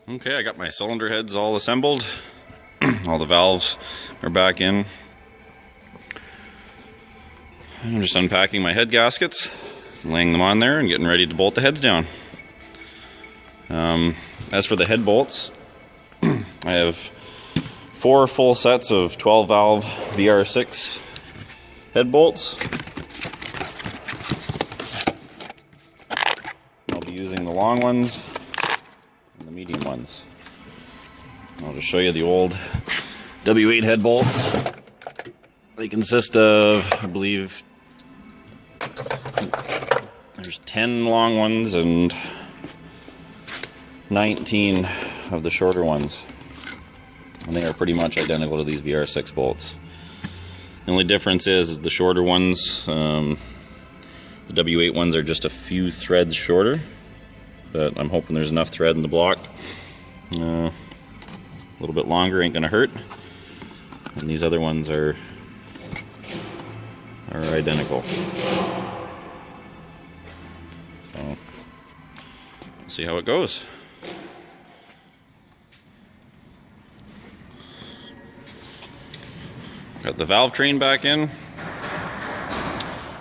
Okay, I got my cylinder heads all assembled. All the valves are back in. I'm just unpacking my head gaskets, laying them on there and getting ready to bolt the heads down. As for the head bolts, I have 4 full sets of 12 valve VR6 head bolts. I'll be using the long ones and the medium ones. I'll just show you the old W8 head bolts. They consist of, I believe, there's 10 long ones and 19 of the shorter ones. And they are pretty much identical to these VR6 bolts. The only difference is the shorter ones, the W8 ones are just a few threads shorter, but I'm hoping there's enough thread in the block. A little bit longer ain't gonna hurt. And these other ones are identical. So, we'll see how it goes. Got the valve train back in.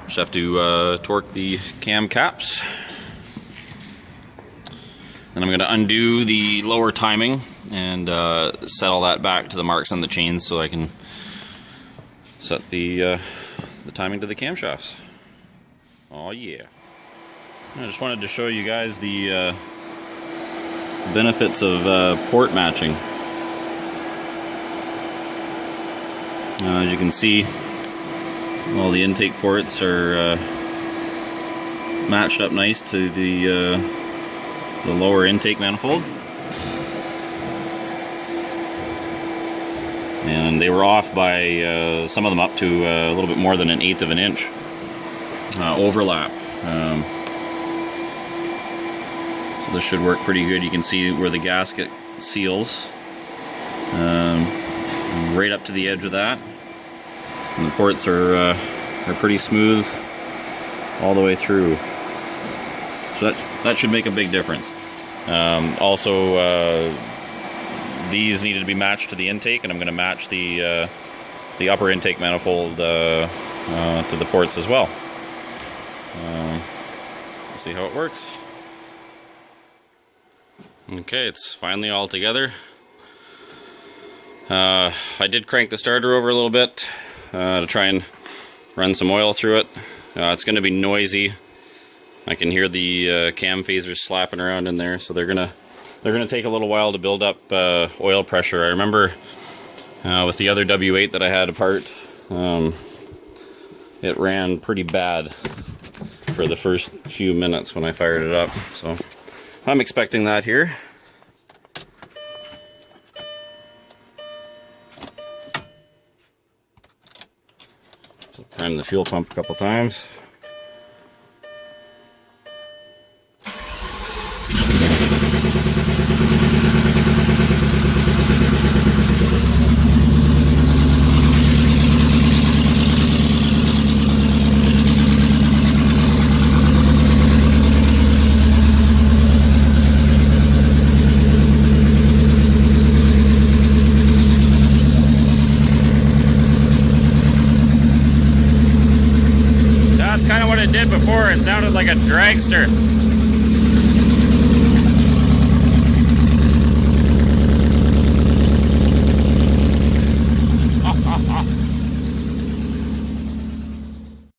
Just have to torque the cam caps. Then I'm going to undo the lower timing and set all that back to the marks on the chains so I can set the timing to the camshafts. Oh yeah. I just wanted to show you guys the benefits of port matching. As you can see, all the intake ports are matched up nice to the lower intake manifold. And they were off by some of them up to a little bit more than 1/8 of an inch overlap. So this should work pretty good. You can see where the gasket seals right up to the edge of that. And the ports are pretty smooth all the way through. So that should make a big difference. Also, these needed to be matched to the intake, and I'm going to match the upper intake manifold to the ports as well. We'll see how it works. Okay, it's finally all together. I did crank the starter over a little bit to try and run some oil through it. It's going to be noisy. I can hear the cam phasers slapping around in there, so they're gonna take a little while to build up oil pressure. I remember with the other W8 that I had apart, it ran pretty bad for the first few minutes when I fired it up. So I'm expecting that here. So prime the fuel pump a couple times. That's kind of what it did before. It sounded like a dragster.